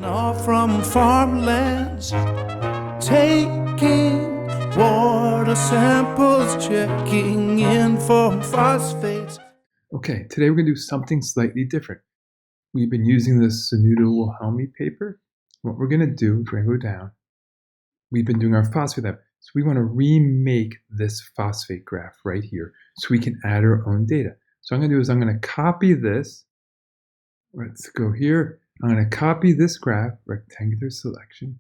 off from farmlands, taking water samples, checking in for phosphates. Okay, today we're going to do something slightly different. We've been using this Sañudo-Wilhelmy paper. What we're going to do is we're going to go down. We've been doing our phosphate lab. So we want to remake this phosphate graph right here so we can add our own data. So what I'm going to do is I'm going to copy this. Let's go here. I'm going to copy this graph, rectangular selection.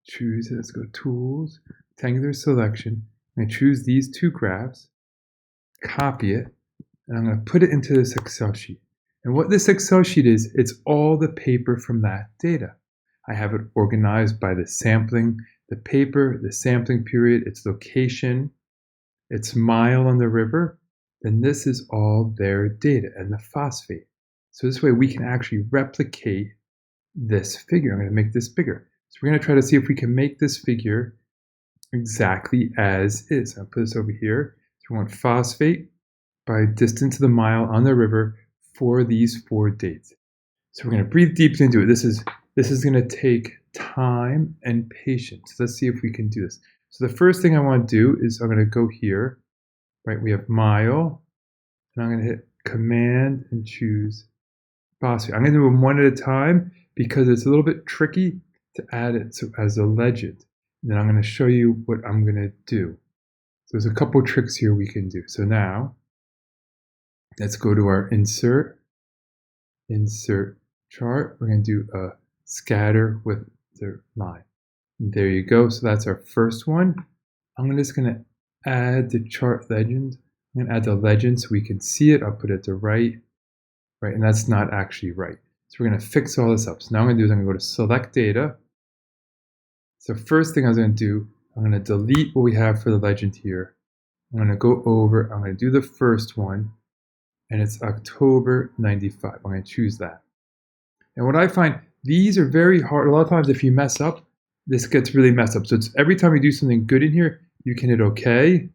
Choose it. Let's go Tools, rectangular selection. I'm going to choose these two graphs, copy it, and I'm going to put it into this Excel sheet. And what this Excel sheet is, it's all the paper from that data. I have it organized by the sampling, the paper, the sampling period, its location, its mile on the river. Then this is all their data and the phosphate. So this way we can actually replicate this figure. I'm going to make this bigger. So we're going to try to see if we can make this figure exactly as is. I'll put this over here. So we want phosphate by distance to the mile on the river for these 4 dates. So we're going to breathe deeply into it. This is going to take time and patience. Let's see if we can do this. So the first thing I want to do is I'm going to go here. Right, we have mile, and I'm going to hit Command and choose phosphate. I'm going to do them one at a time because it's a little bit tricky to add it as a legend. And then I'm going to show you what I'm going to do. So there's a couple tricks here we can do. So now, let's go to our Insert Chart. We're going to do a Scatter with the line. And there you go. So that's our first one. I'm just going to add the chart legend. I'm going to add the legend so we can see it. I'll put it to right, and that's not actually right. So we're going to fix all this up. So now I'm going to do is I'm going to go to Select Data. So first thing I was going to do, I'm going to delete what we have for the legend here. I'm going to go over, I'm going to do the first one, and it's October 95. I'm going to choose that. And what I find, these are very hard. A lot of times if you mess up, this gets really messed up. So it's every time you do something good in here, you can hit OK,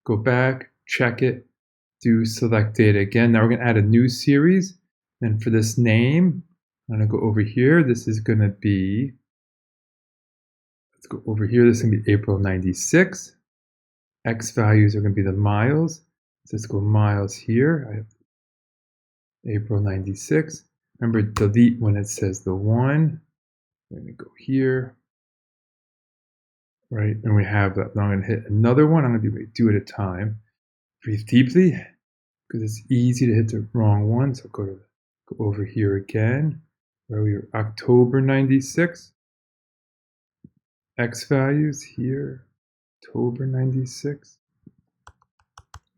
go back, check it, do Select Data again. Now we're going to add a new series. And for this name, I'm going to go over here. This is going to be, let's go over here. This is going to be April 96. X values are going to be the miles. So let's go miles here. I have April 96. Remember, delete when it says the 1. We're going to go here. Right, and we have that. Now I'm going to hit another one. I'm going to do it at a time. Breathe deeply, because it's easy to hit the wrong one. So go over here again, where we are October 96. X values here, October 96.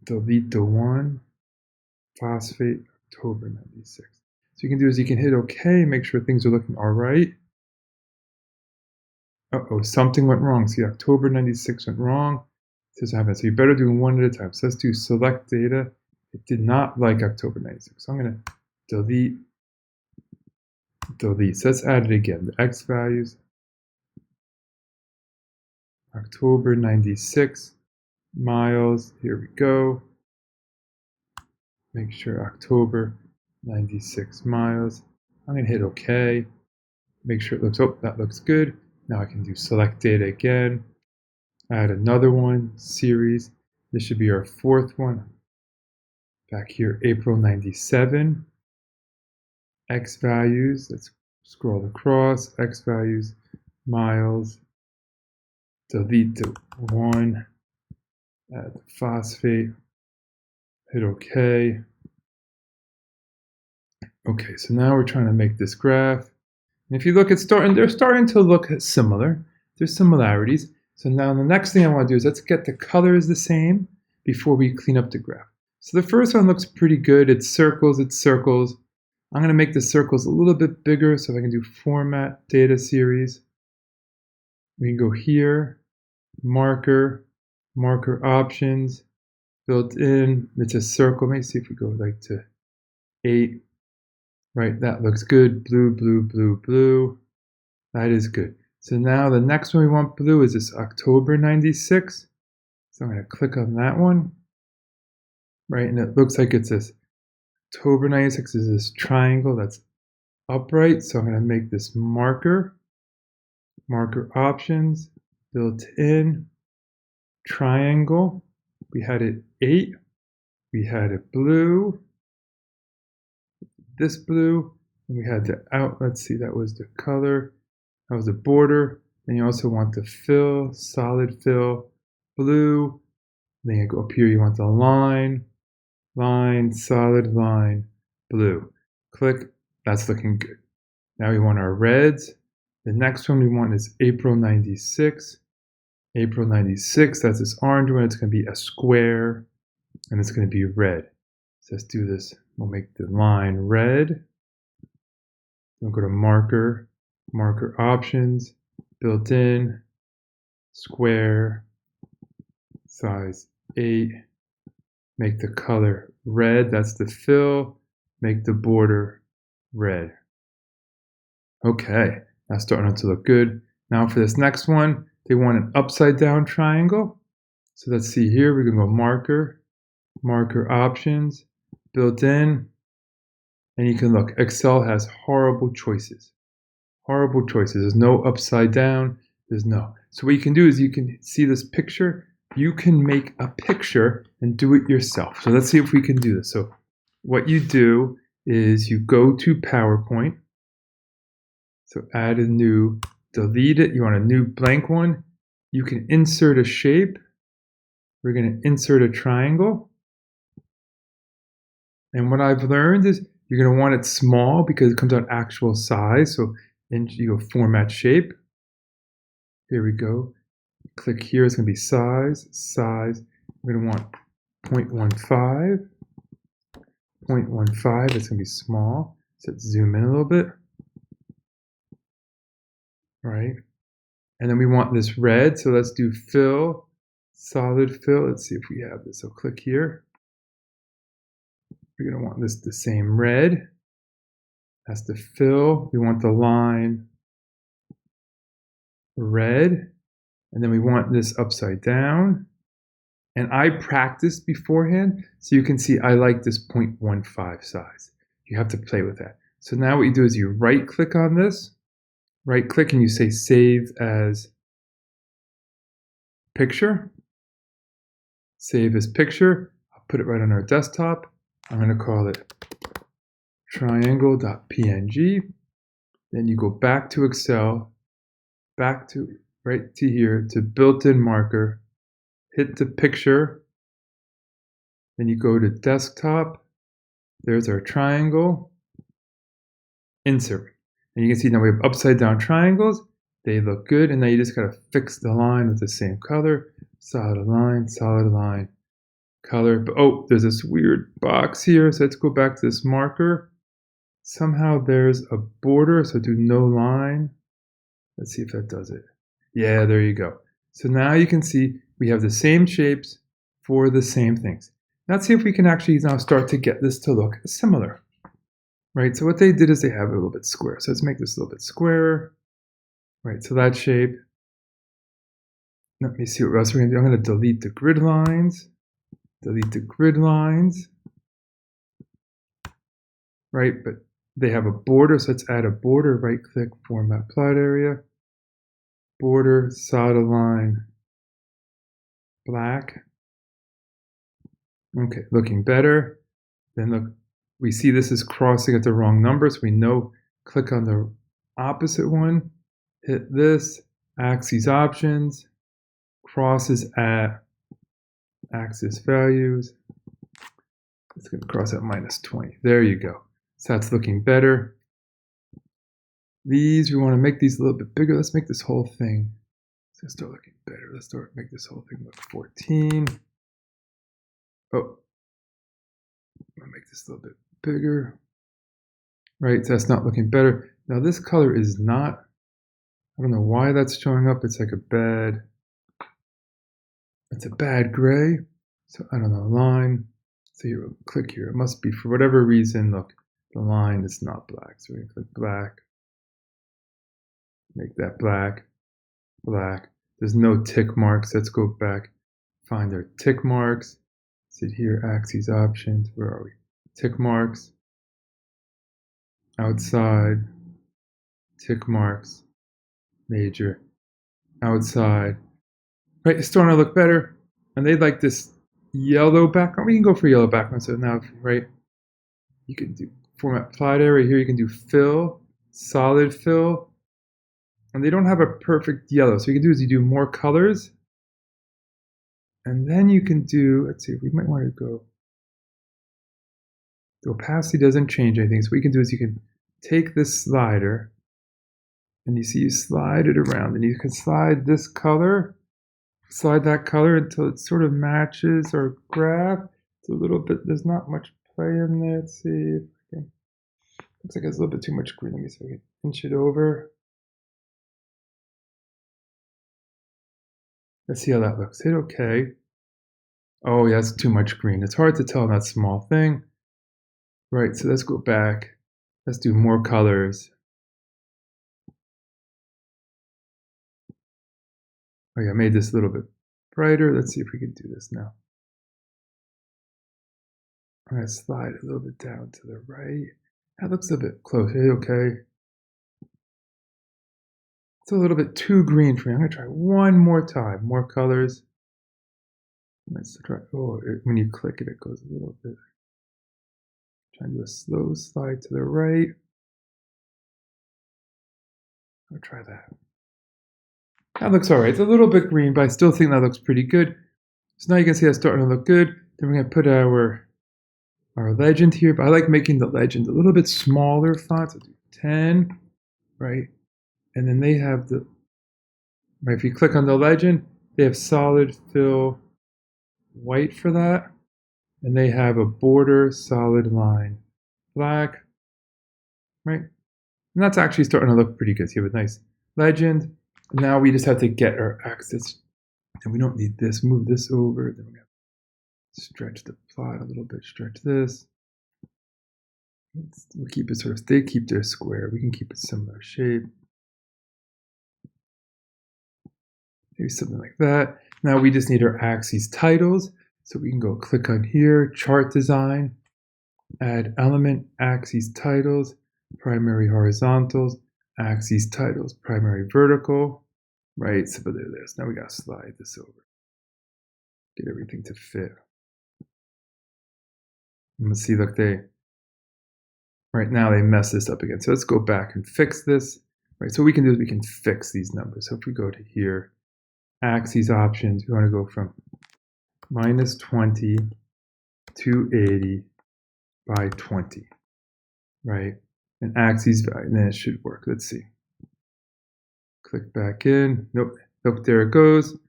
Delete the 1. Phosphate, October 96. So you can do is you can hit OK, make sure things are looking all right. Uh-oh, something went wrong. See, October 96 went wrong. This happens. So you better do one at a time. So let's do Select Data. It did not like October 96. So I'm going to delete. So let's add it again. The X values. October 96. Miles. Here we go. Make sure October 96 miles. I'm going to hit OK. Make sure it looks, oh, that looks good. Now I can do Select Data again. Add another one, series. This should be our 4th one. Back here, April 97. X values, let's scroll across. X values, miles. Delete the 1. Add the phosphate. Hit OK. Okay, so now we're trying to make this graph. And if you look, they're starting to look similar. There's similarities. So now the next thing I want to do is let's get the colors the same before we clean up the graph. So the first one looks pretty good. It's circles. I'm going to make the circles a little bit bigger so I can do Format, Data Series. We can go here, Marker Options, Built in. It's a circle. Let me see if we go like to 8. Right, that looks good. Blue, blue, blue, blue. That is good. So now the next one we want blue is this October 96. So I'm going to click on that one. Right, and it looks like it's this October 96 is this triangle that's upright, so I'm going to make this marker. Marker options, built in, triangle. We had it 8. We had it blue. This blue. And we had the out. Let's see, that was the color. That was the border. And you also want the fill, solid fill, blue. Then you go up here, you want the line, line, solid line, blue. Click. That's looking good. Now we want our reds. The next one we want is April 96. April 96, that's this orange one. It's going to be a square, and it's going to be red. So let's do this. We'll make the line red. We'll go to marker, marker options, built in, square, size 8. Make the color red. That's the fill. Make the border red. Okay. That's starting to look good. Now for this next one, they want an upside down triangle. So let's see here, we're gonna go marker, marker options, built in, and you can look, Excel has horrible choices. Horrible choices. There's no upside down, there's no. So what you can do is you can see this picture, you can make a picture and do it yourself. So let's see if we can do this. So what you do is you go to PowerPoint. So add a new, delete it. You want a new blank one. You can insert a shape. We're going to insert a triangle. And what I've learned is you're going to want it small because it comes out actual size. So then you go format shape. Here we go. Click here. It's going to be size, size. We're going to want 0.15. 0.15. It's going to be small. So let's zoom in a little bit. Right, and then we want this red, so let's do fill, solid fill. Let's see if we have this. So click here. We're going to want this the same red. That's the fill. We want the line red, and then we want this upside down. And I practiced beforehand, so you can see I like this 0.15 size. You have to play with that. So now what you do is you right click on this. Right click and you say save as picture. Save as picture. I'll put it right on our desktop. I'm going to call it triangle.png. Then you go back to Excel, back to right to here to built-in marker, hit the picture. Then you go to desktop. There's our triangle. Insert. And you can see now we have upside down triangles. They look good. And now you just got to fix the line with the same color. Solid line, color. But oh, there's this weird box here. So let's go back to this marker. Somehow there's a border. So do no line. Let's see if that does it. Yeah, there you go. So now you can see we have the same shapes for the same things. Let's see if we can actually now start to get this to look similar. Right, so what they did is they have it a little bit square. So let's make this a little bit squarer. Right, so that shape. Let me see what else we're going to do. I'm going to delete the grid lines. Delete the grid lines. Right, but they have a border, so let's add a border. Right click, format plot area. Border, solid line, black. Okay, looking better. Then look. We see this is crossing at the wrong numbers. We know, click on the opposite one, hit this, axes options, crosses at axis values. It's going to cross at -20. There you go. So that's looking better. These, we want to make these a little bit bigger. Let's make this whole thing. Let's start looking better. Let's make this whole thing look 14. Oh, I'm going to make this a little bit bigger. Right, so that's not looking better. Now this color is not, I don't know why that's showing up. It's like it's a bad gray. So I don't know, line. So here, we'll click here. It must be for whatever reason, look, the line is not black. So we're gonna click black. Make that black, black. There's no tick marks. Let's go back, find our tick marks. Sit here, axes options. Where are we? Tick marks. outside, tick marks, major, outside. Right, it's starting to look better. And they'd like this yellow background. We can go for yellow background. So now, right, you can do format applied area. Here you can do fill, solid fill. And they don't have a perfect yellow. So what you can do is you do more colors. And then you can do, let's see, we might want to go, the opacity doesn't change anything. So what you can do is you can take this slider and you see you slide it around and you can slide this color, slide that color until it sort of matches our graph. It's a little bit, there's not much play in there. Let's see if I can, looks like it's a little bit too much green. Let me see if I can inch it over. Let's see how that looks. Hit OK. Oh, yeah, that's too much green. It's hard to tell in that small thing. Right, so let's go back. Let's do more colors. Oh, yeah, I made this a little bit brighter. Let's see if we can do this now. I'm going to slide a little bit down to the right. That looks a bit close. Okay. It's a little bit too green for me. I'm going to try one more time. More colors. Let's try. Oh, when you click it, it goes a little bit. Try to do a slow slide to the right. I'll try that. That looks all right. It's a little bit green, but I still think that looks pretty good. So now you can see that's starting to look good. Then we're going to put our legend here, but I like making the legend a little bit smaller font. So do 10, right? And then they have the, right, if you click on the legend, they have solid fill white for that. And they have a border solid line black, right? And that's actually starting to look pretty good. So you have a nice legend. Now we just have to get our axis. And we don't need this. Move this over. Then we have to stretch the plot a little bit. Stretch this. We'll keep it sort of, they keep their square. We can keep it similar shape. Maybe something like that. Now we just need our axes titles. So we can go click on here, chart design, add element, axes titles, primary horizontals, axes titles, primary vertical, right? So there it is. Now we got to slide this over. Get everything to fit. And let's see, look, right now they mess this up again. So let's go back and fix this. Right, so what we can do is we can fix these numbers. So if we go to here, axes options, we want to go from -20 to 80 by 20, right? And axes value, and then it should work. Let's see. Click back in. Nope. Nope, there it goes.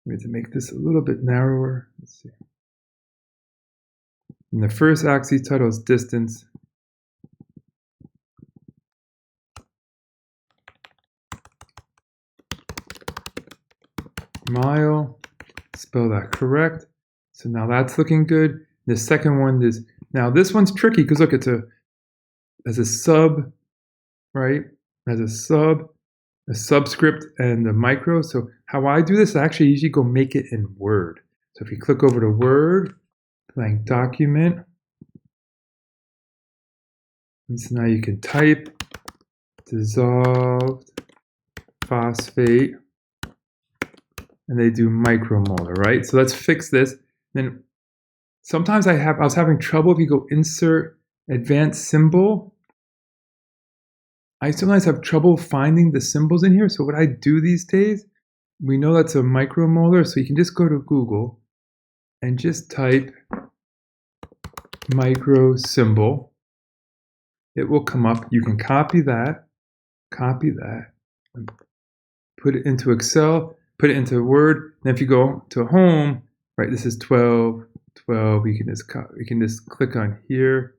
We have to make this a little bit narrower. Let's see. And the first axis title is distance. Mile. Spell that correct. So now that's looking good. The second one is, now this one's tricky because look, it's as a sub, right? As a subscript, and a micro. So how I do this, I actually usually go make it in Word. So if you click over to Word, blank document, and so now you can type dissolved phosphate, and they do micromolar, right? So let's fix this. Then sometimes I was having trouble if you go insert advanced symbol. I sometimes have trouble finding the symbols in here. So what I do these days, we know that's a micromolar, so you can just go to Google and just type micro symbol. It will come up. You can copy that, and put it into Excel, put it into Word. And if you go to home, right, this is 12, 12. You can just click on here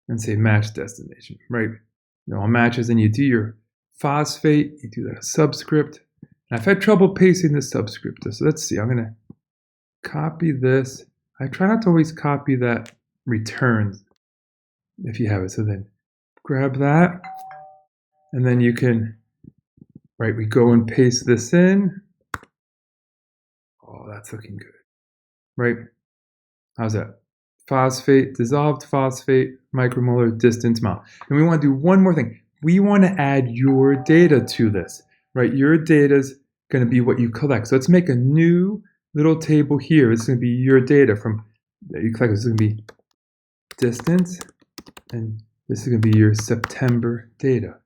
and say match destination, right? It all matches, and you do your phosphate, you do that subscript. And I've had trouble pasting the subscript. So let's see, I'm gonna copy this. I try not to always copy that returns if you have it. So then grab that, and then you can, right, we go and paste this in. Oh, that's looking good, right? How's that? phosphate, dissolved phosphate, micromolar, distance, mile. And we want to do one more thing. We want to add your data to this, right? Your data is going to be what you collect. So let's make a new little table here. It's going to be your data from that you collect. This is going to be distance, and this is going to be your September data.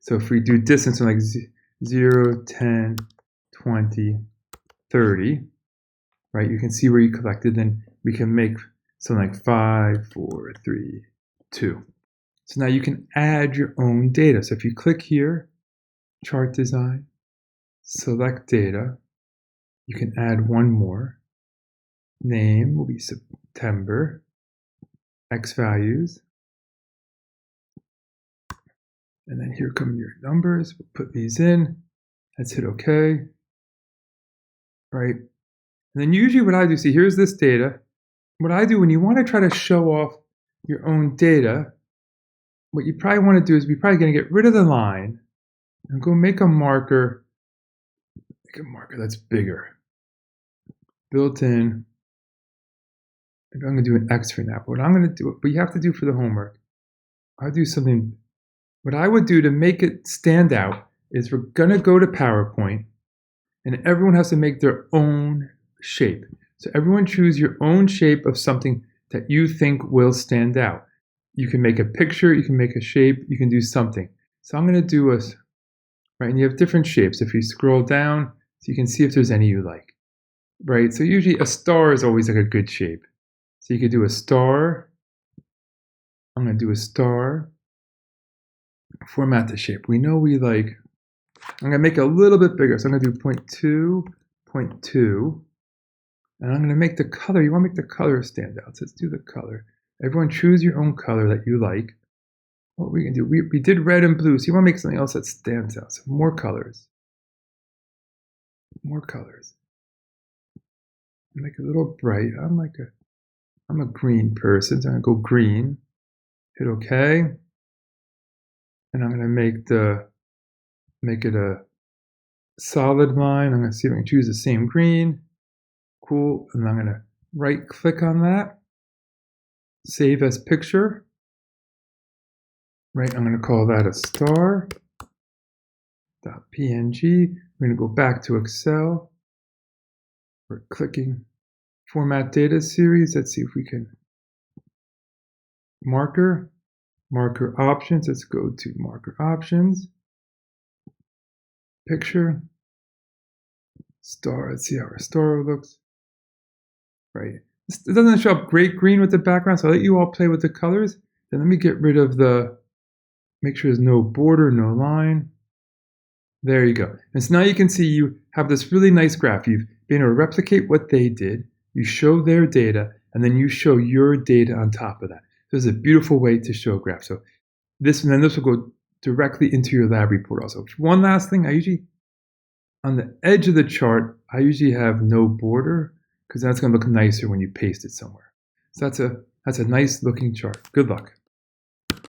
So if we do distance from like 0, 10, 20, 30, right? You can see where you collected. Then we can make something like 5, 4, 3, 2. So now you can add your own data. So if you click here, chart design, select data, you can add one more. Name will be September, X values, and then here come your numbers. We'll put these in. Let's hit OK. Right? And then usually what I do, see, here's this data. What I do when you want to try to show off your own data, what you probably want to do is we're probably going to get rid of the line and go make a marker. Make a marker that's bigger. Built in. Maybe I'm going to do an X for now. But what I'm going to do, what you have to do for the homework, I'll do something. What I would do to make it stand out is we're going to go to PowerPoint, and everyone has to make their own shape. So everyone choose your own shape of something that you think will stand out. You can make a picture, you can make a shape, you can do something. So I'm going to do a, right, and you have different shapes. If you scroll down, so you can see if there's any you like, right? So usually a star is always like a good shape. So you could do a star. I'm going to do a star. Format the shape. We know we like, I'm going to make it a little bit bigger. So I'm going to do 0.2, 0.2. And I'm going to make the color, you want to make the color stand out. So let's do the color. Everyone choose your own color that you like. What we can do, we did red and blue, so you want to make something else that stands out. So more colors. More colors. Make it a little bright. I'm a green person, so I'm going to go green. Hit OK. And I'm going to make it a solid line. I'm going to see if I can choose the same green. Cool. And I'm going to right click on that. Save as picture. Right, I'm going to call that a star.png. We're going to go back to Excel. We're clicking Format Data Series. Let's see if we can marker options. Let's go to marker options. Picture. Star. Let's see how our star looks. Right. It doesn't show up great green with the background, so I'll let you all play with the colors. Then let me get rid of make sure there's no border, no line. There you go. And so now you can see you have this really nice graph. You've been able to replicate what they did, you show their data, and then you show your data on top of that. This is a beautiful way to show a graph. So this will go directly into your lab report also. One last thing, on the edge of the chart, I usually have no border, because that's going to look nicer when you paste it somewhere. So that's a nice looking chart. Good luck.